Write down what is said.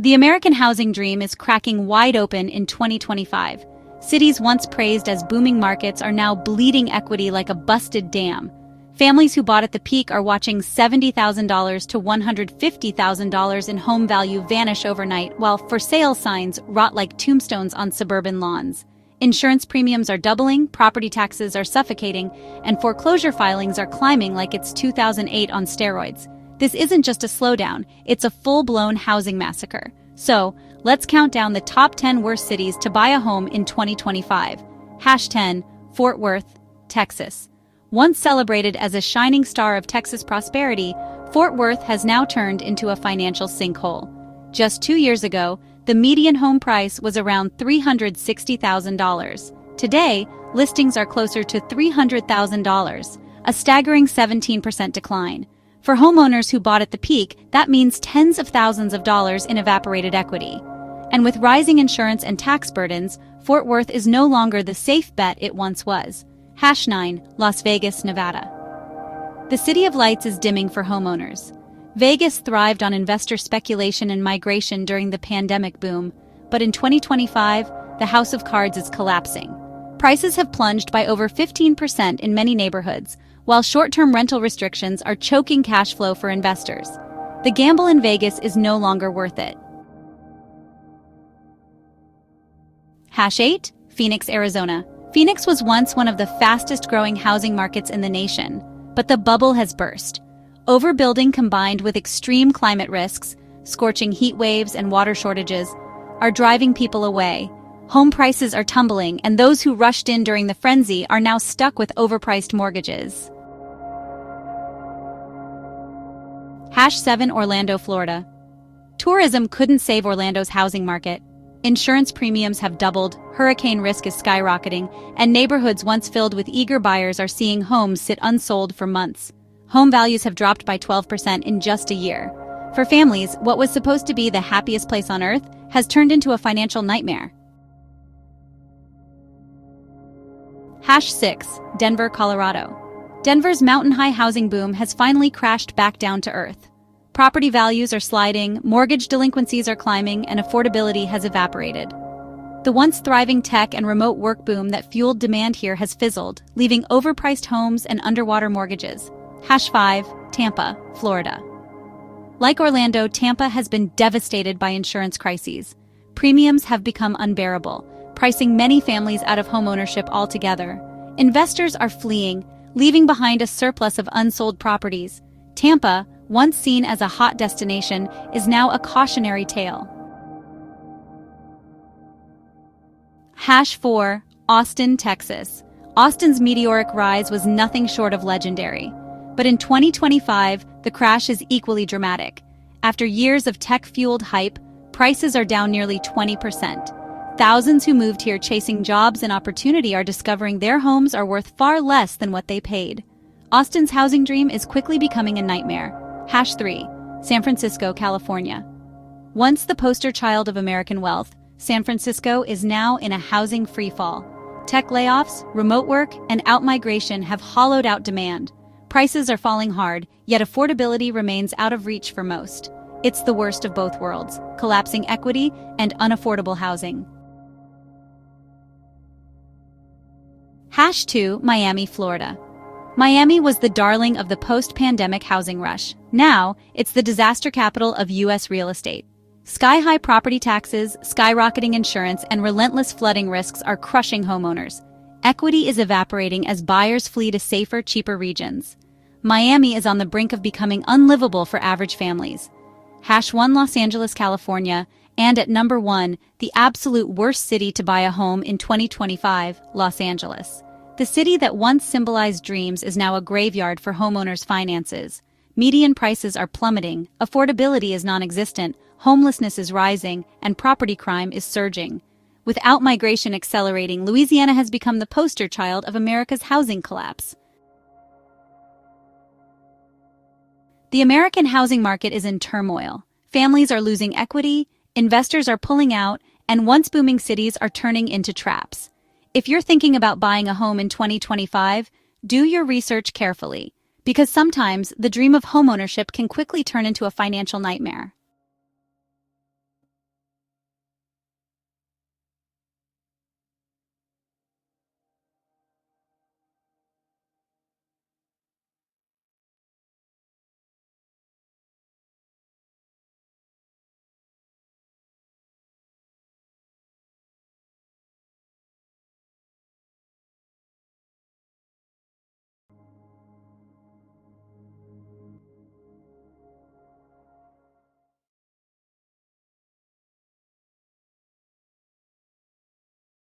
The American housing dream is cracking wide open in 2025. Cities once praised as booming markets are now bleeding equity like a busted dam. Families who bought at the peak are watching $70,000 to $150,000 in home value vanish overnight, while for sale signs rot like tombstones on suburban lawns. Insurance premiums are doubling, property taxes are suffocating, and foreclosure filings are climbing like it's 2008 on steroids. This isn't just a slowdown, it's a full-blown housing massacre. So, let's count down the top 10 worst cities to buy a home in 2025. #10, Fort Worth, Texas. Once celebrated as a shining star of Texas prosperity, Fort Worth has now turned into a financial sinkhole. Just 2 years ago, the median home price was around $360,000. Today, listings are closer to $300,000, a staggering 17% decline. For homeowners who bought at the peak, that means tens of thousands of dollars in evaporated equity. And with rising insurance and tax burdens, Fort Worth is no longer the safe bet it once was. #9, Las Vegas, Nevada. The City of Lights is dimming for homeowners. Vegas thrived on investor speculation and migration during the pandemic boom, but in 2025, the House of Cards is collapsing. Prices have plunged by over 15% in many neighborhoods, while short-term rental restrictions are choking cash flow for investors. The gamble in Vegas is no longer worth it. #8, Phoenix, Arizona. Phoenix was once one of the fastest-growing housing markets in the nation, but the bubble has burst. Overbuilding combined with extreme climate risks, scorching heat waves and water shortages, are driving people away. Home prices are tumbling, and those who rushed in during the frenzy are now stuck with overpriced mortgages. #7, Orlando, Florida. Tourism couldn't save Orlando's housing market. Insurance premiums have doubled, hurricane risk is skyrocketing, and neighborhoods once filled with eager buyers are seeing homes sit unsold for months. Home values have dropped by 12% in just a year. For families, what was supposed to be the happiest place on earth has turned into a financial nightmare. #6, Denver, Colorado. Denver's mountain-high housing boom has finally crashed back down to earth. Property values are sliding, mortgage delinquencies are climbing, and affordability has evaporated. The once thriving tech and remote work boom that fueled demand here has fizzled, leaving overpriced homes and underwater mortgages. #5, Tampa, Florida. Like Orlando, Tampa has been devastated by insurance crises. Premiums have become unbearable, pricing many families out of homeownership altogether. Investors are fleeing, leaving behind a surplus of unsold properties. Tampa, once seen as a hot destination, is now a cautionary tale. #4, Austin, Texas. Austin's meteoric rise was nothing short of legendary. But in 2025, the crash is equally dramatic. After years of tech-fueled hype, prices are down nearly 20%. Thousands who moved here chasing jobs and opportunity are discovering their homes are worth far less than what they paid. Austin's housing dream is quickly becoming a nightmare. #3, San Francisco, California. Once the poster child of American wealth, San Francisco is now in a housing freefall. Tech layoffs, remote work, and outmigration have hollowed out demand. Prices are falling hard, yet affordability remains out of reach for most. It's the worst of both worlds, collapsing equity and unaffordable housing. #2, Miami, Florida. Miami was the darling of the post-pandemic housing rush. Now, it's the disaster capital of U.S. real estate. Sky-high property taxes, skyrocketing insurance, and relentless flooding risks are crushing homeowners. Equity is evaporating as buyers flee to safer, cheaper regions. Miami is on the brink of becoming unlivable for average families. #1, Los Angeles, California, and at #1, the absolute worst city to buy a home in 2025, Los Angeles. The city that once symbolized dreams is now a graveyard for homeowners' finances. Median prices are plummeting, affordability is non-existent, homelessness is rising, and property crime is surging. With outmigration accelerating, Louisiana has become the poster child of America's housing collapse. The American housing market is in turmoil. Families are losing equity, investors are pulling out, and once booming cities are turning into traps. If you're thinking about buying a home in 2025, do your research carefully, because sometimes the dream of homeownership can quickly turn into a financial nightmare.